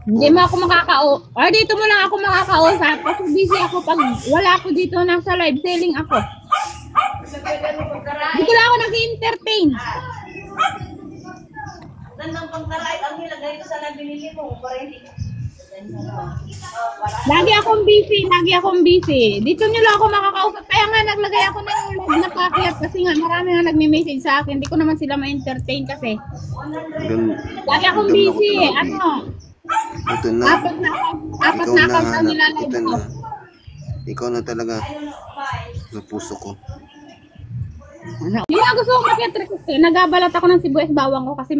Hindi mo ako dito mo lang ako makakausap kasi busy ako pag wala ako dito nasa live selling ako. Hindi ko lang ako nag-entertain. Nandang pangtaray, ang nilagay ko sa nabinili mo, para hindi. Lagi akong busy. Dito nyo lang ako makakausap. Kaya nga naglagay ako ng live na pakiat kasi nga marami nga nagme-message sa akin. Hindi ko naman sila ma-entertain kasi. Lagi akong busy. Ano? Ito na. Apat na account na nilalive ko. Ikaw na talaga. Sa puso ko. Ano? Hindi na gusto kong pakiat request eh. Nagabalat ako ng sibuyas bawang ko kasi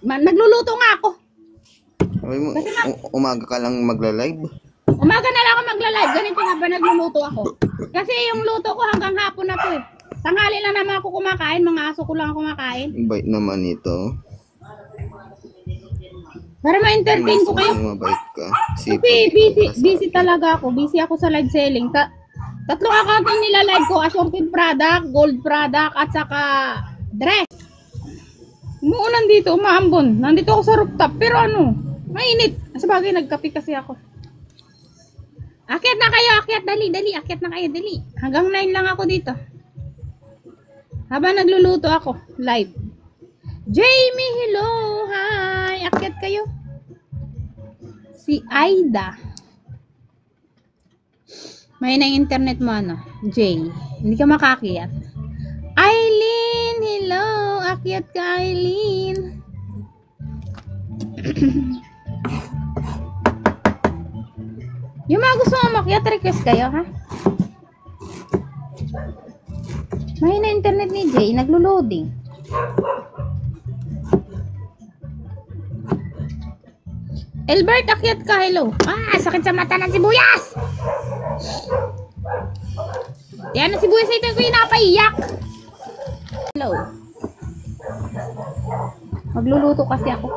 nagluluto nga ako. Sabi mo, umaga ka lang magla-live? Umaga na lang ako magla-live. Ganito nga ba nagluluto ako? Kasi yung luto ko hanggang hapon na to eh. Tanghali lang naman ako kumakain. Mga aso ko lang kumakain. Bait naman ito. Para ma-entertain ko kayo. Mabait ka. Kasi busy talaga ako. Busy ako sa live selling. Tatlong account yung nila-live ko. Assorted product, gold product, at saka dress. Umuulan dito, umaambon. Nandito ako sa rooftop. Pero ano, mainit. Sabagay, nagkape kasi ako. Akyat na kayo, akyat. Dali. Akyat na kayo, dali. Hanggang 9 lang ako dito. Habang nagluluto ako, live. Jamie, hello. Hi. Akyat kayo. Si Aida. May na internet mo ano? Jay. Hindi ka makakyat. Eileen, hello. Akyat ka, Eileen. Yung mga gusto mo makyat, request kayo, ha? May na internet ni Jay. Naglo-loading. Elbert, akyat ka, hello. Sakit sa mata ng sibuyas. Yan ang sibuyas ito ko yung napaiyak. Hello. Magluluto kasi ako.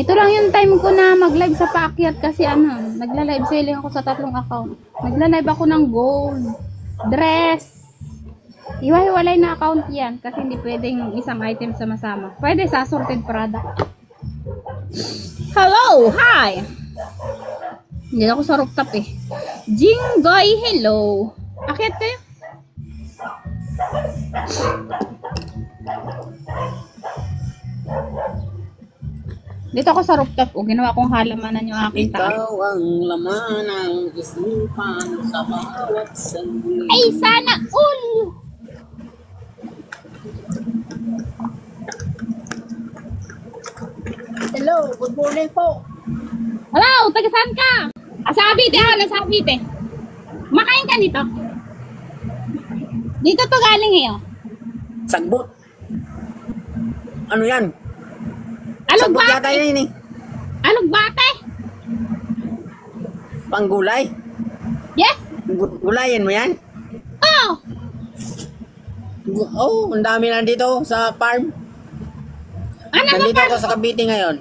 Ito lang yung time ko na mag-live sa paakyat kasi nagla-live selling ako sa 3 account. Nagla-live ako ng gold, dress. Iwa-hiwalay na account yan kasi hindi pwedeng isang item sama-sama. Pwede sa assorted product. Hello, hi. Hindi ako sa rooftop eh. Jinggoy, hello. Akyat kayo. Dito ako sa rooftop. Ginawa kong halamanan yung aking taas. Ikaw ang laman ng isipan sa bawat sandali. Ay, sana all! Hello, good morning po. Hello, taga saan ka? Sa Abite, nasa Abite. Makain ka nito? Dito to galing ngayon. Sagbot. Ano yan? Alugbate. Sagbot yata yan eh. Alugbate? Panggulay? Yes? Gulayan mo yan? Oh! Oh, ang dami na dito sa farm. Ano Nandito ba? ako sa Cavite ngayon.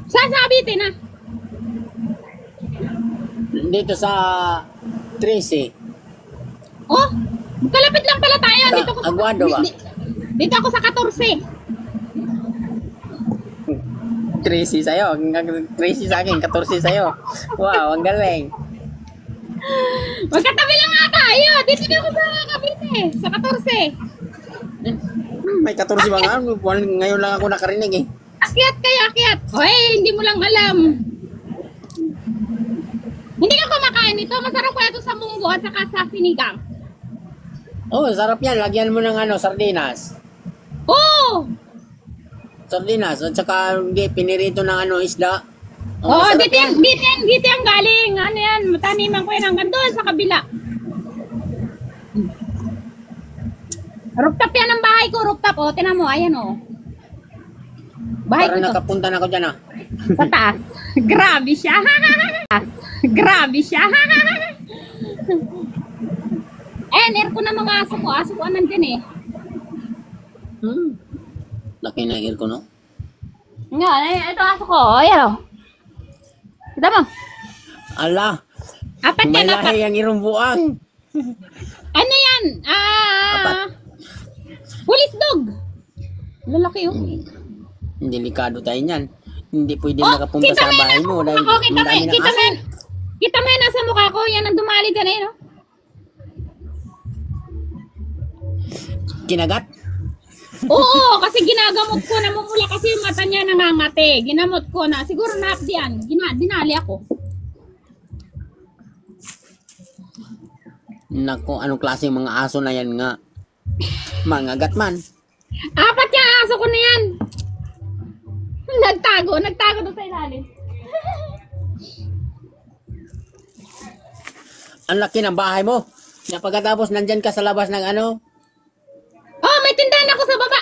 Saan sa Abite na? Dito sa Tracy. Oh, kalapit lang pala tayo. Sa Dito ko sa, Aguado ba? Dito ako sa 14. Tracy sa'yo. Tracy sa akin, 14 sa'yo. Wow, ang galing. Magkatabi lang nga tayo. Dito na ako sa Cavite. Sa 14. May 14 ba nga? Ngayon lang ako nakarinig eh. Akyat kayo, akyat. Oy, hindi mo lang alam. Hindi ka kumakain ito. Masarap ko ito sa munggo at saka sa sinigang. Oh, sarap yan. Lagyan mo ng sardinas. Oh! Sardinas. At saka pinirito ng isda. Oh, masarap dito yung galing. Ano yan? Taniman ko yan hanggang doon sa kabila. Rooftop yan ang bahay ko. Rooftop. Oh, tinan mo. Ayan oh. Bahay ko Parang to. nakapunta na ako dyan Sa taas. Grabe siya. Grabe siya. Ayan, ko na mga aso ko. Aso ko nandyan eh. Laki na ear ko, no? Nga, ito aso ko. Ayan o. Kita mo? Ala! Apat May yan, apat. lahi ang irong buang. Ano yan? Police dog. Lalaki yun. Delikado tayo niyan. Hindi pwede makapunta sa bahay mo dahil Ako, kita ang dami ng aso. kita mo yan nasa mukha ko. Yan ang dumali ka na yun, no? Kinagat? Oo, kasi ginagamot ko. Namumula kasi yung mata niya nangangati. Ginamot ko na. Siguro na-updian. Dinali ako. Nako, anong klase mga aso na yan nga? Mangagat man. 4 yung aso ko na yan. Nagtago doon sa ilalim. Ang laki ng bahay mo. Na pagkatapos nandyan ka sa labas ng ano? Oh, may tindahan ako sa baba.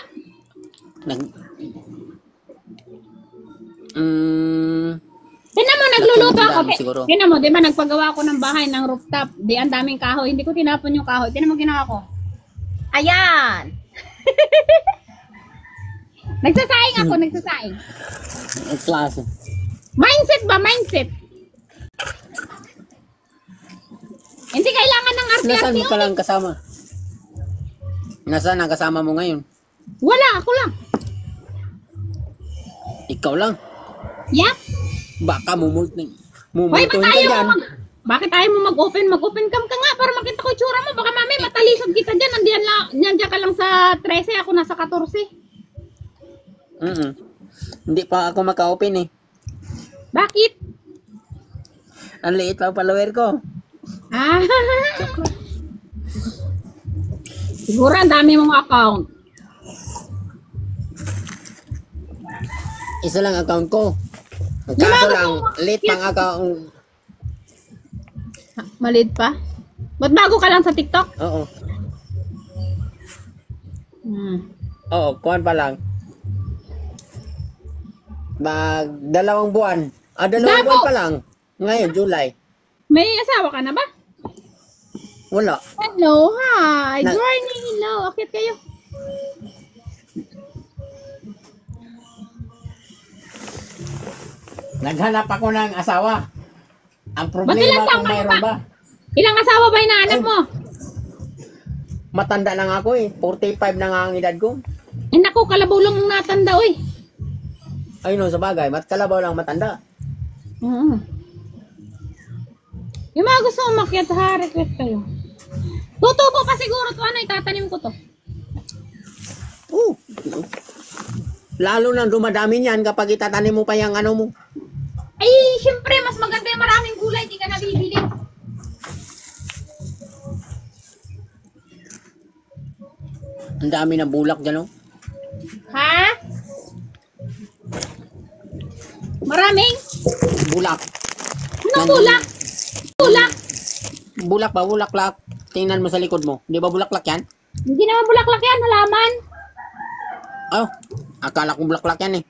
Tingnan mo, nagluluto ako. Siguro. Tingnan mo, di ba nagpagawa ako ng bahay ng rooftop. Di, ang daming kahoy. Hindi ko tinapon yung kahoy. Tingnan mo ginawa ko. Ayan! Nagsasaing ako, nagsasaing. Ang klase. Mindset ba? Mindset. Hindi kailangan ng Nasaan arte-arte. mo ka lang kasama? Nasaan ang kasama mo ngayon? Wala, ako lang. Ikaw lang. Yep. Baka Hoy, mumultuhin ka dyan. bakit ayaw mo mag-open? Mag-open cam ka nga para makita ko yung tsura mo. Baka mami matalisod kita dyan. Nandiyan ka lang sa 13. Ako nasa 14. Hindi pa ako maka-open eh. Bakit? Ang liit pa ang follower ko. Ah. Siguro ang dami mong account. Isa lang account ko. Ang kaso lang, liit pang account. Maliit pa? Ba't bago ka lang sa TikTok? Oo. Hmm. Oo, kuhan pa lang. 2 buwan. 2 buwan pa lang. Ngayon, July. May asawa ka na ba? Wala. Hello, hi. Na- Journey, hello. Akit kayo. Naghanap ako ng asawa. Ang Ba't problema ilang taon kung ka mayroon pa? ba? Ilang asawa ba hinahanap mo? Matanda lang ako eh. 45 na nga ang edad ko. Eh naku, kalabaw lang ang natanda, oy. Ay no, sa bagay. Kalabaw lang matanda. Oo. Yung mga gusto umakyat, ha, request kayo. Tutubo pa siguro to, ano, itatanim ko to. Lalo nang dumadami niyan kapag itatanim mo pa yung ano mo. Ay, syempre, mas maganda yung maraming gulay, di ka nabibili. Ang dami ng bulak dyan, oh. Ha? Maraming? Bulak. Anong bulak? Bulak? Bulak ba? Bulaklak. Tingnan mo sa likod mo. Di ba bulaklak yan? Hindi naman bulaklak yan, halaman. Oh, akala ko bulaklak yan eh.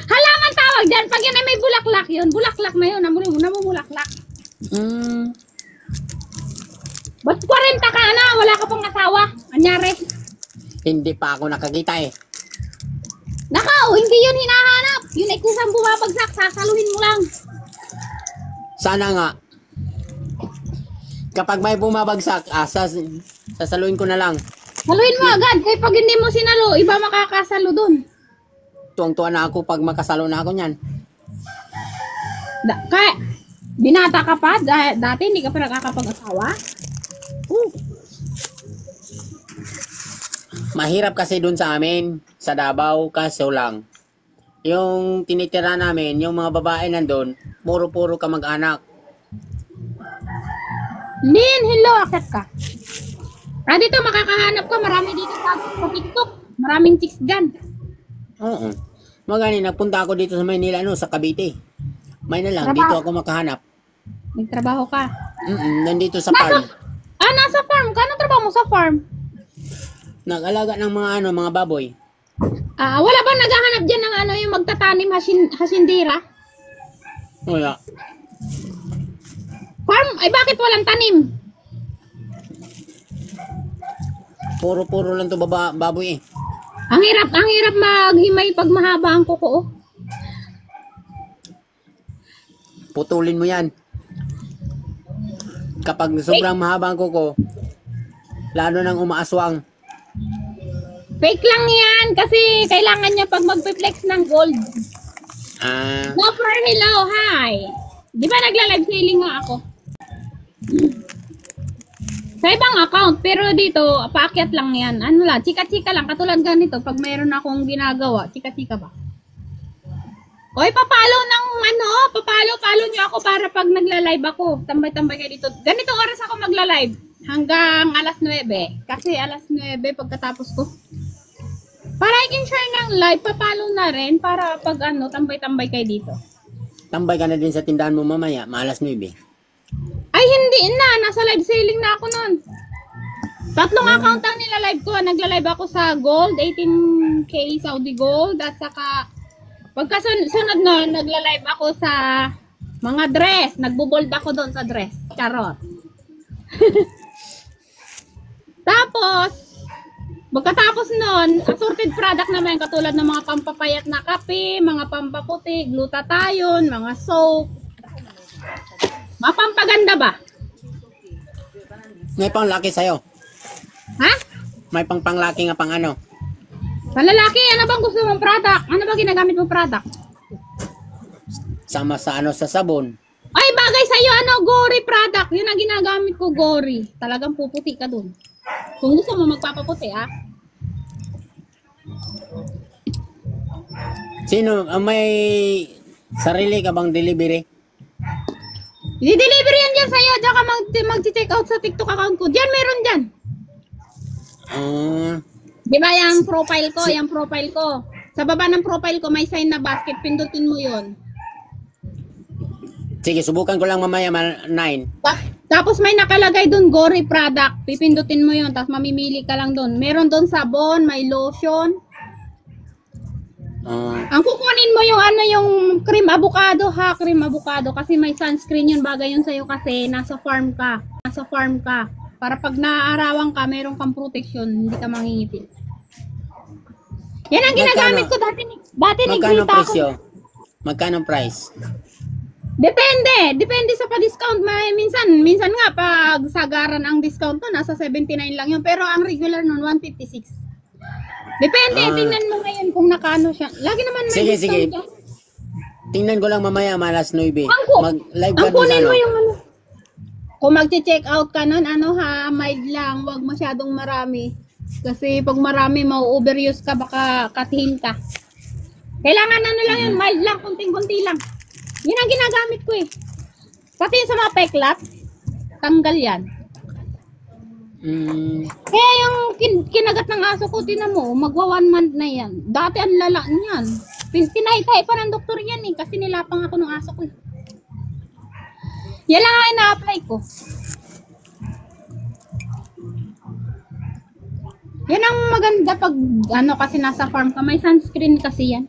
Halaman tawag dyan. Pag yan ay may bulaklak yun, bulaklak na yun. Namumulaklak. Ba't 40 ka na? Wala ka pang asawa. Anyari? Hindi pa ako nakakita eh. Nakaw, hindi yun hinahanap. Yun ay kusang bumabagsak. Sasaluhin mo lang. Sana nga. Kapag may bumabagsak, sasaluin ko na lang. Saluhin mo agad. Kaya pag hindi mo sinalo, iba makakasalo dun. Tuwang-tuwa na ako pag makasalo na ako niyan. Kaya, binata ka pa? Dati hindi ka pa nakakapag-asawa? Mahirap kasi dun sa amin, sa Davao, kaso lang. Yung tinitira namin, yung mga babae nandun, puro-puro ka mag-anak. Lin, hello, akit ka. Dito makakahanap ka, marami dito sa TikTok. Maraming chicks dyan. Oo. Magani, nagpunta ako dito sa Maynila, sa Cavite. May na lang, Trabaho. dito ako makahanap. Nagtrabaho ka. Nandito sa farm. Nasa farm ka? Anong trabaho mo sa farm? Nag-alaga ng mga baboy. Wala ba naghahanap dyan ng yung magtatanim hasindira? Wala. Farm? Ay bakit walang tanim? Puro-puro lang to baboy eh. Ang hirap maghimay pag mahaba ang kuko. Putulin mo yan. Kapag sobrang mahaba ang kuko, lalo nang umaaswang. Fake lang yan kasi kailangan niya pag magpe-flex ng gold. Gopher, hello, hi. Di ba nagla-live selling nga ako? Sa ibang account, pero dito, paakyat lang yan. Ano lang, chika-chika lang. Katulad ganito, pag mayroon akong ginagawa, chika-chika ba? Oy, papalo ng papalo nyo ako para pag nagla-live ako. Tambay-tambay kayo dito. Ganito oras ako magla-live. Hanggang alas 9. Kasi alas 9 pagkatapos ko. Para i-can share ng live, papalo na rin para pag tambay-tambay kayo dito. Tambay ka na din sa tindahan mo mamaya, maalas 9. Ay, hindi na. Nasa live selling na ako nun. 3 account ang nila-live ko. Nagla-live ako sa Gold, 18K Saudi Gold. At saka, pagkasunod nun, nagla-live ako sa mga dress. Nagbo-bold ako doon sa dress. Charot. Tapos, pagkatapos nun, assorted product naman. Katulad ng mga pampapayat na kape, mga pampaputi, glutathione, mga soap. Mapampaganda ba? May panglaki sa'yo. Ha? May panglaki nga pang ano. Sa lalaki, ano bang gusto mong product? Ano ba ginagamit mong product? Sama sa sa sabon. Ay, bagay sa'yo, Gory product. Yun ang ginagamit ko, Gory. Talagang puputi ka dun. Kung gusto mo magpapaputi, ha? Sino, may sarili ka bang delivery? I-deliver yan dyan sa'yo. Diyan ka mag-check out sa TikTok account ko. Diyan, meron dyan. Di ba yung profile ko? Yung profile ko. Sa baba ng profile ko, may sign na basket. Pindutin mo yun. Sige, subukan ko lang mamaya 9. Tapos may nakalagay dun, Gory product. Pipindutin mo yun. Tapos mamimili ka lang dun. Meron dun sabon, may lotion. Ang kukunin mo yung cream avocado ha, cream avocado kasi may sunscreen yun, bagay yun sa'yo kasi nasa farm ka. Para pag naaarawan ka, meron kang protection, hindi ka mangingipin. Yan ang ginagamit ko dati Magkano nagkita presyo? ako. Magkano price? Depende sa pa-discount. Minsan nga pag sagaran ang discount to, nasa 79 lang yun, pero ang regular nun 156. Depende, tingnan mo ngayon kung nakano siya. Lagi naman may Sige. discount. Tingnan ko lang mamaya malas 9. Mag-live Ang ka doon kunin mo yung kung mag-check out ka nun, mild lang, wag masyadong marami. Kasi pag marami, mau-overuse ka, baka katihin ka. Kailangan lang yun, mild lang, kunting-kunti lang. Yun ang ginagamit ko eh. Pati sa mga peklat, tanggal yan. Kaya yung kinagat ng aso ko, tinan mo, magwa 1 month na yan. Dati ang lala niyan. Tinaytay pa ng doktor yan eh, kasi nilapang ako ng aso ko eh. Yan lang ang ina-apply ko. Yan ang maganda pag kasi nasa farm ka, may sunscreen kasi yan.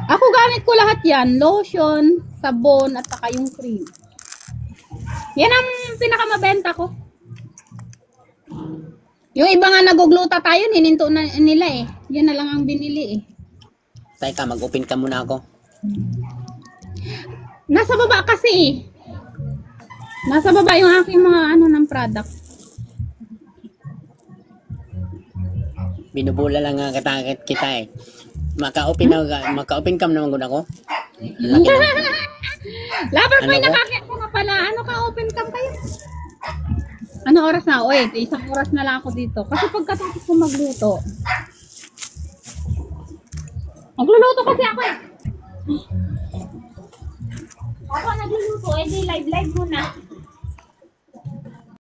Ako gamit ko lahat yan, lotion, sabon, at saka yung cream. Yan ang pinakamabenta ko. Yung iba nga nagugluta tayo, hininto na nila eh. Yan na lang ang binili eh. Teka, mag-open ka muna ako. Nasa baba kasi eh. Nasa baba yung aking mga ng product. Binubula lang nga kita eh. Maka-open cam naman ako. Labar Ano pa ko? nakakita ko na pala. Open cam kayo? Ano oras na? Isang oras na lang ako dito. Kasi pagkatapos ko magluto. Magluluto kasi ako eh. Ako nagluluto, di live muna.